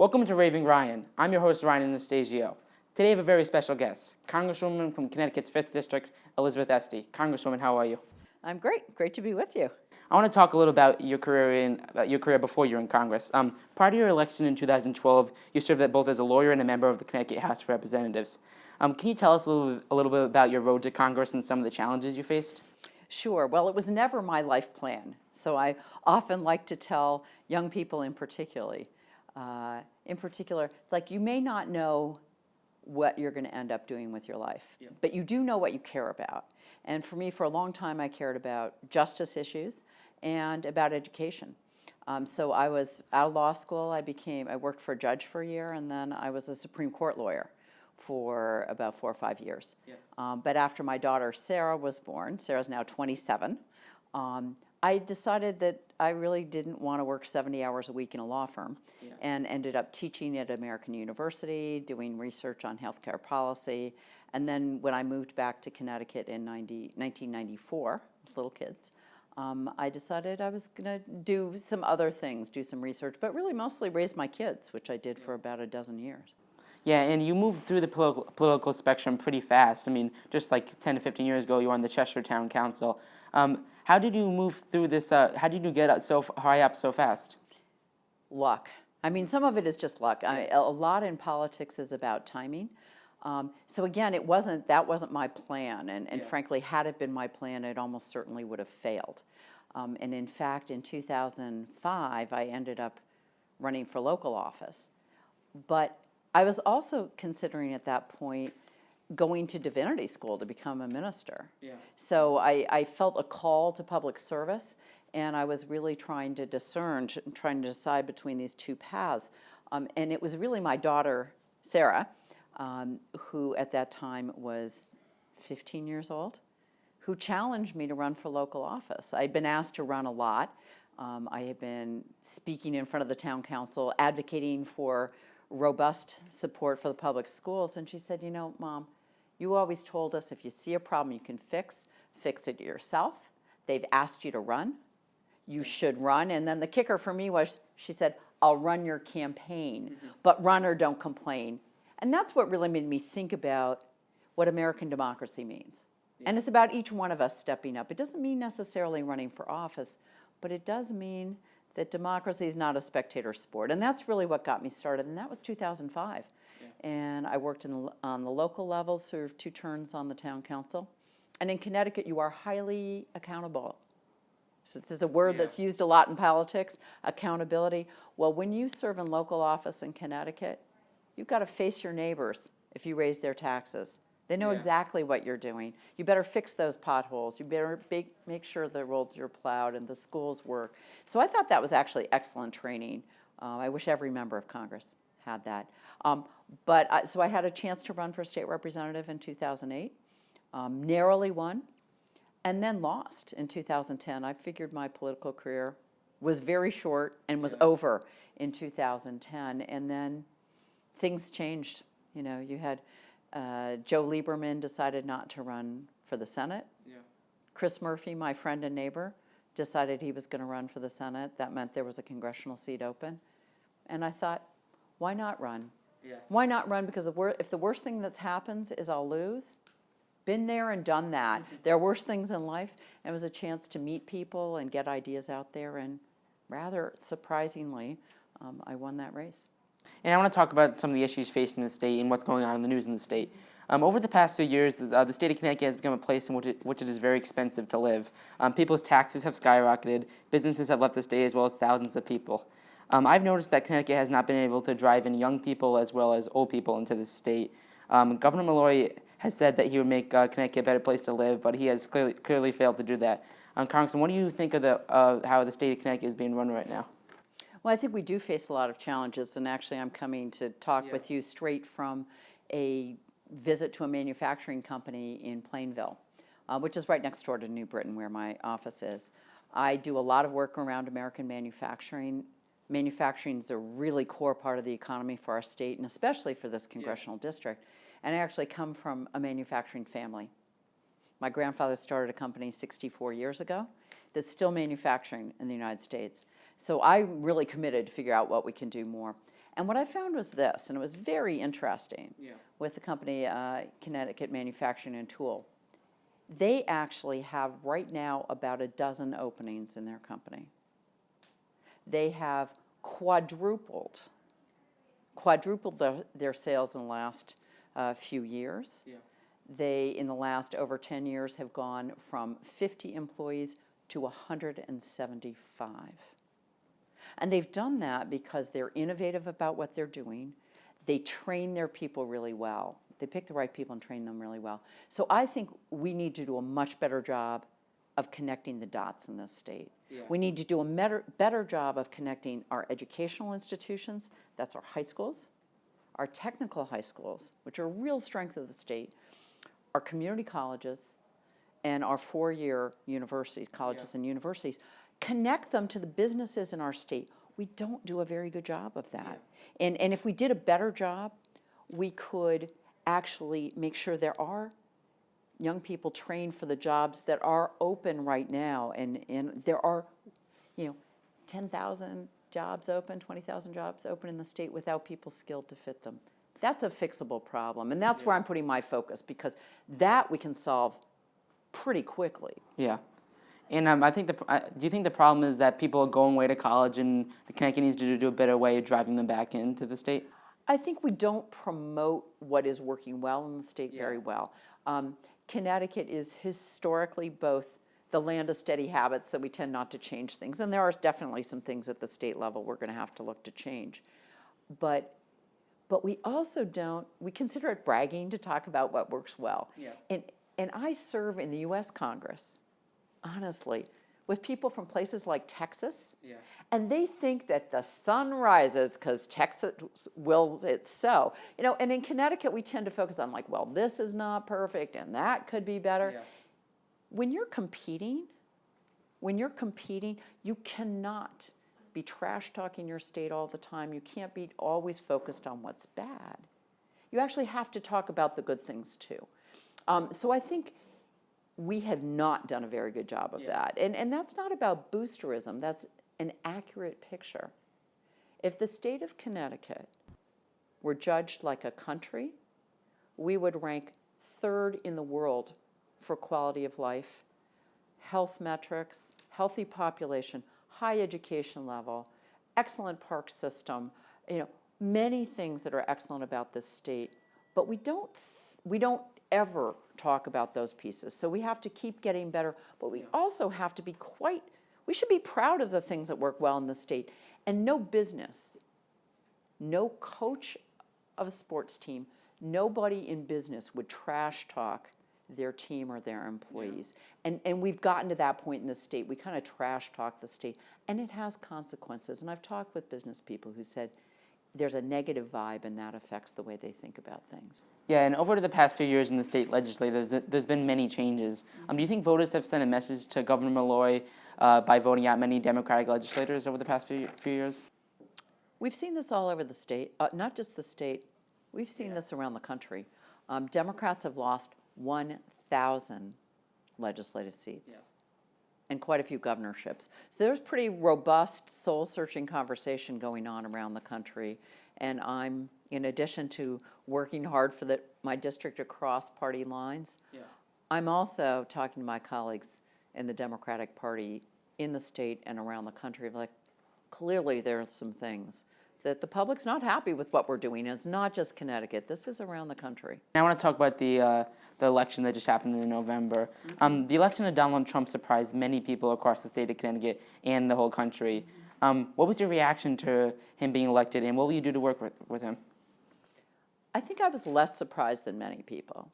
Welcome to Raving Ryan. I'm your host, Ryan Anastasio. Today I have a very special guest, Congresswoman from Connecticut's 5th District, Eizabeth Esty. Congresswoman, how are you? I'm great. Great to be with you. I want to talk a little about your career before you were in Congress. Prior to your election in 2012, you served both as a lawyer and a member of the Connecticut House of Representatives. Can you tell us a little bit about your road to Congress and some of the challenges you faced? Sure. Well, it was never my life plan. So I often like to tell young people in particular, like you may not know what you're going to end up doing with your life, but you do know what you care about. And for me, for a long time, I cared about justice issues and about education. So I was out of law school. I worked for a judge for a year, and then I was a Supreme Court lawyer for about 4 or 5 years. But after my daughter Sarah was born, Sarah's now 27, I decided that I really didn't want to work 70 hours a week in a law firm, and ended up teaching at American University, doing research on healthcare policy. And then when I moved back to Connecticut in 1994, with little kids, I decided I was going to do some other things, do some research, but really mostly raise my kids, which I did for about a dozen years. Yeah, and you moved through the political spectrum pretty fast. I mean, just like 10 to 15 years ago, you were on the Cheshire Town Council. How did you move through this? How did you get so high up so fast? Luck. I mean, some of it is just luck. A lot in politics is about timing. So again, that wasn't my plan. And frankly, had it been my plan, it almost certainly would have failed. And in fact, in 2005, I ended up running for local office. But I was also considering at that point going to divinity school to become a minister. So I felt a call to public service, and I was really trying to decide between these two paths. And it was really my daughter, Sarah, who at that time was 15 years old, who challenged me to run for local office. I'd been asked to run a lot. I had been speaking in front of the town council, advocating for robust support for the public schools. And she said, you know, Mom, you always told us if you see a problem you can fix it yourself. They've asked you to run. You should run. And then the kicker for me was, she said, I'll run your campaign, but run or don't complain. And that's what really made me think about what American democracy means. And it's about each one of us stepping up. It doesn't mean necessarily running for office, but it does mean that democracy is not a spectator sport. And that's really what got me started, and that was 2005. And I worked on the local level, served 2 terms on the town council. And in Connecticut, you are highly accountable. So there's a word that's used a lot in politics, accountability. Well, when you serve in local office in Connecticut, you've got to face your neighbors if you raise their taxes. They know exactly what you're doing. You better fix those potholes. You better make sure the roads are plowed and the schools work. So I thought that was actually excellent training. I wish every member of Congress had that. So I had a chance to run for state representative in 2008, narrowly won, and then lost in 2010. I figured my political career was very short and was over in 2010, and then things changed. You know, you had Joe Lieberman decided not to run for the Senate. Chris Murphy, my friend and neighbor, decided he was going to run for the Senate. That meant there was a congressional seat open. And I thought, why not run? Why not run? Because if the worst thing that happens is I'll lose, been there and done that. There are worse things in life. And it was a chance to meet people and get ideas out there. And rather surprisingly, I won that race. And I want to talk about some of the issues facing the state and what's going on in the news in the state. Over the past few years, the state of Connecticut has become a place in which it is very expensive to live. People's taxes have skyrocketed, businesses have left the state, as well as thousands of people. I've noticed that Connecticut has not been able to drive in young people as well as old people into the state. Governor Malloy has said that he would make Connecticut a better place to live, but he has clearly failed to do that. Congressman, what do you think of how the state of Connecticut is being run right now? Well, I think we do face a lot of challenges, and actually I'm coming to talk with you straight from a visit to a manufacturing company in Plainville, which is right next door to New Britain, where my office is. I do a lot of work around American manufacturing. Manufacturing is a really core part of the economy for our state, and especially for this congressional district. And I actually come from a manufacturing family. My grandfather started a company 64 years ago that's still manufacturing in the United States. So I'm really committed to figure out what we can do more. And what I found was this, and it was very interesting with the company Connecticut Manufacturing and Tool. They actually have right now about a dozen openings in their company. They have quadrupled their sales in the last few years. They, in the last over 10 years, have gone from 50 employees to 175. And they've done that because they're innovative about what they're doing. They train their people really well. They pick the right people and train them really well. So I think we need to do a much better job of connecting the dots in this state. We need to do a better job of connecting our educational institutions, that's our high schools, our technical high schools, which are a real strength of the state, our community colleges, and our four-year universities, colleges and universities. Connect them to the businesses in our state. We don't do a very good job of that. And if we did a better job, we could actually make sure there are young people trained for the jobs that are open right now. And there are, 10,000 jobs open, 20,000 jobs open in the state without people skilled to fit them. That's a fixable problem. And that's where I'm putting my focus, because that we can solve pretty quickly. Yeah. And I think do you think the problem is that people are going away to college and the Connecticut needs to do a better way of driving them back into the state? I think we don't promote what is working well in the state very well. Connecticut is historically both the land of steady habits, so we tend not to change things. And there are definitely some things at the state level we're going to have to look to change. But we also we consider it bragging to talk about what works well. And I serve in the U.S. Congress, honestly, with people from places like Texas, and they think that the sun rises because Texas wills it so. And in Connecticut, we tend to focus on well, this is not perfect, and that could be better. When you're competing, you cannot be trash-talking your state all the time. You can't be always focused on what's bad. You actually have to talk about the good things, too. So I think we have not done a very good job of that. And that's not about boosterism. That's an accurate picture. If the state of Connecticut were judged like a country, we would rank third in the world for quality of life, health metrics, healthy population, high education level, excellent park system, many things that are excellent about this state. But we don't ever talk about those pieces. So we have to keep getting better, but we also have to be we should be proud of the things that work well in the state. And no business, no coach of a sports team, nobody in business would trash talk their team or their employees. And we've gotten to that point in the state. We kind of trash talk the state, and it has consequences. And I've talked with business people who said there's a negative vibe, and that affects the way they think about things. Yeah, and over the past few years in the state legislature, there's been many changes. Do you think voters have sent a message to Governor Malloy by voting out many Democratic legislators over the past few years? We've seen this all over the state, not just the state. We've seen this around the country. Democrats have lost 1,000 legislative seats and quite a few governorships. So there's pretty robust, soul-searching conversation going on around the country. And I'm, in addition to working hard for my district across party lines, I'm also talking to my colleagues in the Democratic Party in the state and around the country. Clearly there are some things that the public's not happy with what we're doing. It's not just Connecticut. This is around the country. I want to talk about the election that just happened in November. The election of Donald Trump surprised many people across the state of Connecticut and the whole country. What was your reaction to him being elected, and what will you do to work with him? I think I was less surprised than many people.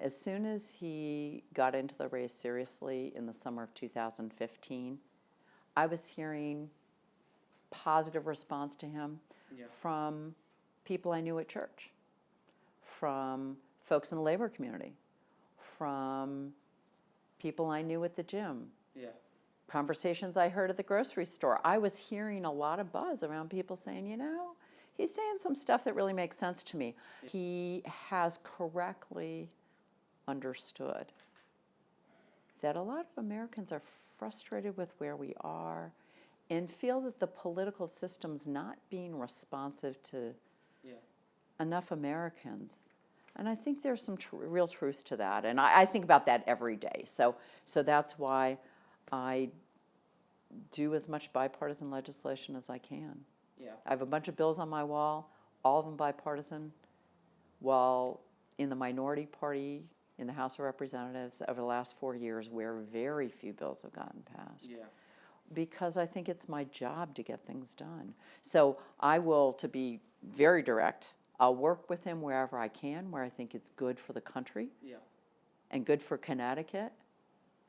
As soon as he got into the race seriously in the summer of 2015, I was hearing positive response to him from people I knew at church, from folks in the labor community, from people I knew at the gym, conversations I heard at the grocery store. I was hearing a lot of buzz around people saying, he's saying some stuff that really makes sense to me. He has correctly understood that a lot of Americans are frustrated with where we are, and feel that the political system's not being responsive to enough Americans. And I think there's some real truth to that. And I think about that every day. So that's why I do as much bipartisan legislation as I can. Yeah. I have a bunch of bills on my wall, all of them bipartisan, while in the minority party in the House of Representatives over the last 4 years, where very few bills have gotten passed. Yeah. Because I think it's my job to get things done. So I will, to be very direct, I'll work with him wherever I can, where I think it's good for the country, and good for Connecticut,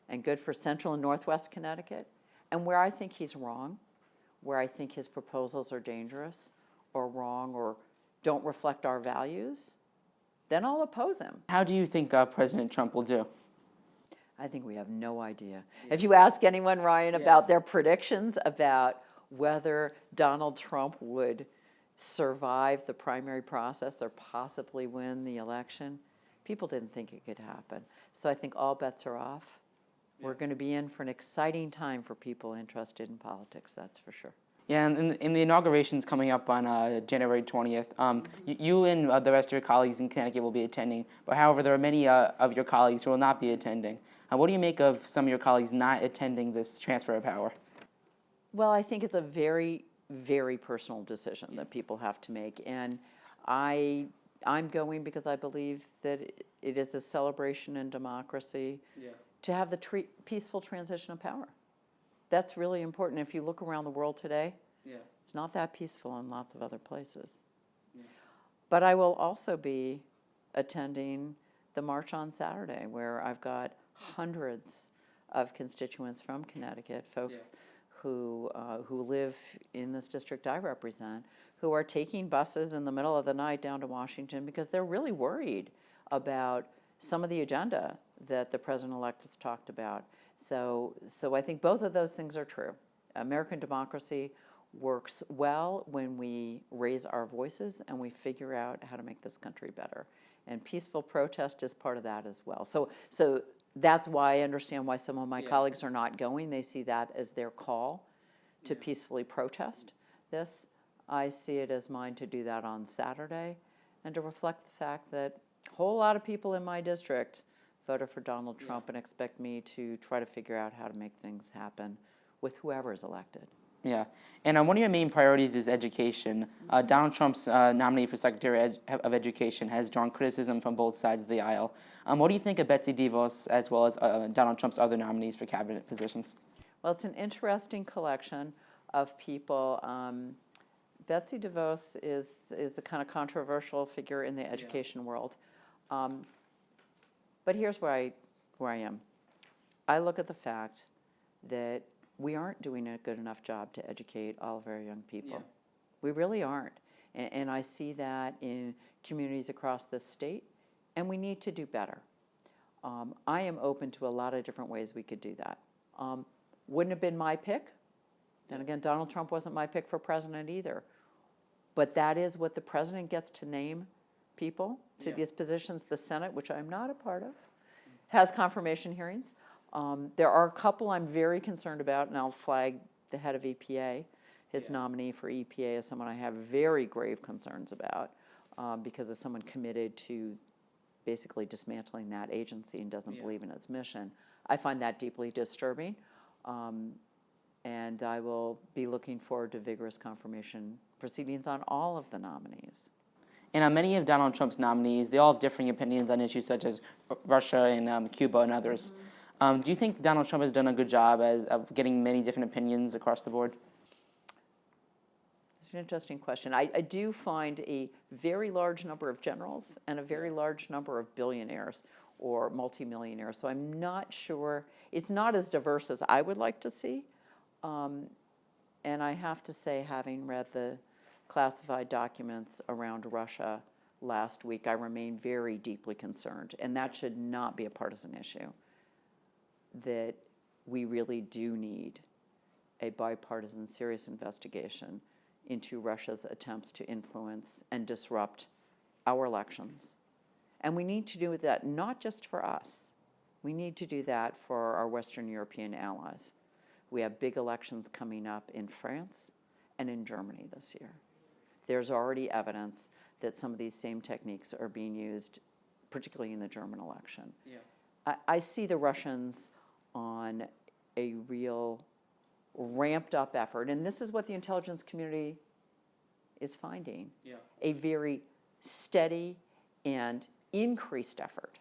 and good for Central and Northwest Connecticut, and where I think he's wrong, where I think his proposals are dangerous or wrong or don't reflect our values, then I'll oppose him. How do you think President Trump will do? I think we have no idea. If you ask anyone, Ryan, about their predictions about whether Donald Trump would survive the primary process or possibly win the election, people didn't think it could happen. So I think all bets are off. We're going to be in for an exciting time for people interested in politics, that's for sure. Yeah, and in the inauguration's coming up on January 20th. You and the rest of your colleagues in Connecticut will be attending, but however, there are many of your colleagues who will not be attending. What do you make of some of your colleagues not attending this transfer of power? Well, I think it's a very, very personal decision that people have to make, and I'm going because I believe that it is a celebration in democracy to have the peaceful transition of power. That's really important. If you look around the world today, it's not that peaceful in lots of other places. But I will also be attending the march on Saturday, where I've got hundreds of constituents from Connecticut, folks who live in this district I represent, who are taking buses in the middle of the night down to Washington because they're really worried about some of the agenda that the president-elect has talked about. So I think both of those things are true. American democracy works well when we raise our voices and we figure out how to make this country better. And peaceful protest is part of that as well. So that's why I understand why some of my colleagues are not going. They see that as their call to peacefully protest this. I see it as mine to do that on Saturday and to reflect the fact that a whole lot of people in my district voted for Donald Trump and expect me to try to figure out how to make things happen with whoever is elected. Yeah, and one of your main priorities is education. Donald Trump's nominee for Secretary of Education has drawn criticism from both sides of the aisle. What do you think of Betsy DeVos as well as Donald Trump's other nominees for cabinet positions? Well, it's an interesting collection of people. Betsy DeVos is a kind of controversial figure in the education world. But here's where I am. I look at the fact that we aren't doing a good enough job to educate all of our young people. We really aren't. And I see that in communities across the state, and we need to do better. I am open to a lot of different ways we could do that. Wouldn't have been my pick. Then again, Donald Trump wasn't my pick for president either. But that is what the president gets to name people to these positions. The Senate, which I'm not a part of, has confirmation hearings. There are a couple I'm very concerned about, and I'll flag the head of EPA. His nominee for EPA is someone I have very grave concerns about because it's someone committed to basically dismantling that agency and doesn't believe in its mission. I find that deeply disturbing, and I will be looking forward to vigorous confirmation proceedings on all of the nominees. And on many of Donald Trump's nominees, they all have differing opinions on issues such as Russia and Cuba and others. Do you think Donald Trump has done a good job of getting many different opinions across the board? It's an interesting question. I do find a very large number of generals and a very large number of billionaires or multimillionaires. So I'm not sure. It's not as diverse as I would like to see. And I have to say, having read the classified documents around Russia last week, I remain very deeply concerned. And that should not be a partisan issue. That we really do need a bipartisan, serious investigation into Russia's attempts to influence and disrupt our elections. And we need to do that not just for us. We need to do that for our Western European allies. We have big elections coming up in France and in Germany this year. There's already evidence that some of these same techniques are being used, particularly in the German election. Yeah. I see the Russians on a real ramped up effort, and this is what the intelligence community is finding, a very steady and increased effort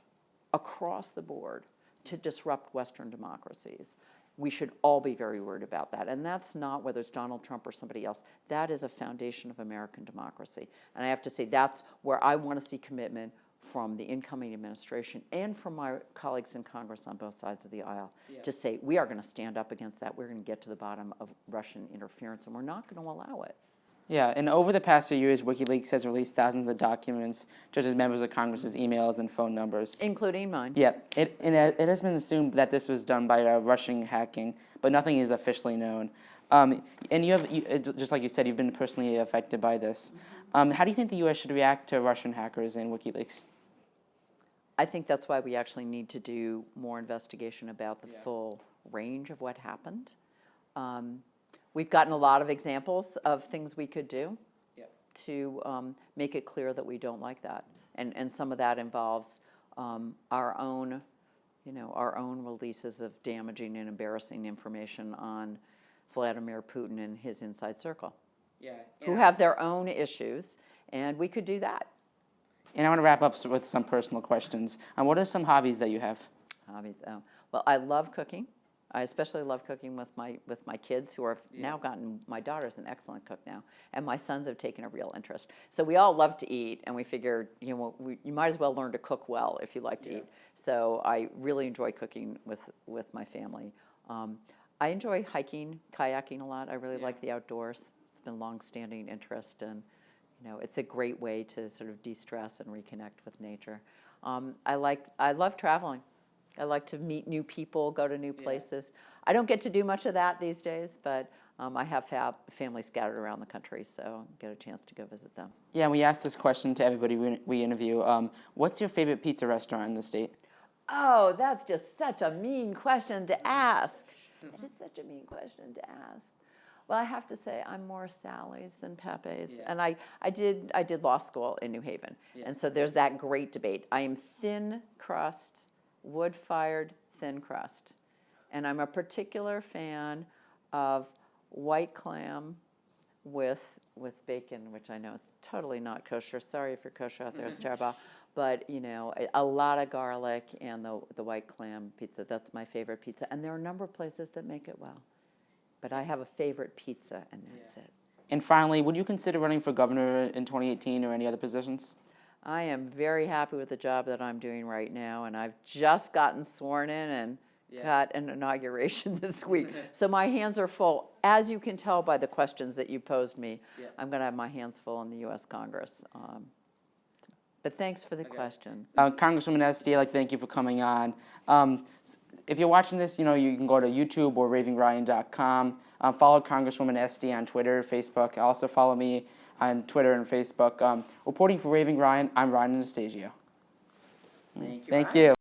across the board to disrupt Western democracies. We should all be very worried about that. And that's not whether it's Donald Trump or somebody else. That is a foundation of American democracy. And I have to say that's where I want to see commitment from the incoming administration and from my colleagues in Congress on both sides of the aisle to say we are going to stand up against that. We're going to get to the bottom of Russian interference, and we're not going to allow it. Yeah, and over the past few years, WikiLeaks has released thousands of documents, such as members of Congress's emails and phone numbers. Including mine. Yeah, it has been assumed that this was done by Russian hacking, but nothing is officially known. And just like you said, you've been personally affected by this. How do you think the U.S. should react to Russian hackers and WikiLeaks? I think that's why we actually need to do more investigation about the full range of what happened. We've gotten a lot of examples of things we could do to make it clear that we don't like that. And some of that involves our own releases of damaging and embarrassing information on Vladimir Putin and his inside circle, who have their own issues, and we could do that. And I want to wrap up with some personal questions. What are some hobbies that you have? Hobbies. Oh. Well, I love cooking. I especially love cooking with my kids, who are now gotten. My daughter's an excellent cook now, and my sons have taken a real interest. So we all love to eat, and we figured, you might as well learn to cook well if you like to eat. So I really enjoy cooking with my family. I enjoy hiking, kayaking a lot. I really like the outdoors. It's been a long-standing interest, and it's a great way to sort of de-stress and reconnect with nature. I love traveling. I like to meet new people, go to new places. I don't get to do much of that these days, but I have family scattered around the country, so I get a chance to go visit them. Yeah, and we ask this question to everybody we interview. What's your favorite pizza restaurant in the state? Oh, that's just such a mean question to ask. That is such a mean question to ask. Well, I have to say I'm more Sally's than Pepe's, and I did law school in New Haven, and so there's that great debate. I am thin crust, wood-fired thin crust, and I'm a particular fan of white clam with bacon, which I know is totally not kosher. Sorry if you're kosher out there, it's terrible. But a lot of garlic and the white clam pizza. That's my favorite pizza, and there are a number of places that make it well. But I have a favorite pizza, and that's it. And finally, would you consider running for governor in 2018 or any other positions? I am very happy with the job that I'm doing right now, and I've just gotten sworn in and got an inauguration this week. So my hands are full. As you can tell by the questions that you posed me, I'm going to have my hands full in the U.S. Congress. But thanks for the question. Congresswoman Esty, I'd like to thank you for coming on. If you're watching this, you can go to YouTube or ravingryan.com. Follow Congresswoman Esty on Twitter, Facebook. Also follow me on Twitter and Facebook. Reporting for Raving Ryan, I'm Ryan Anastasio. Thank you. Thank you.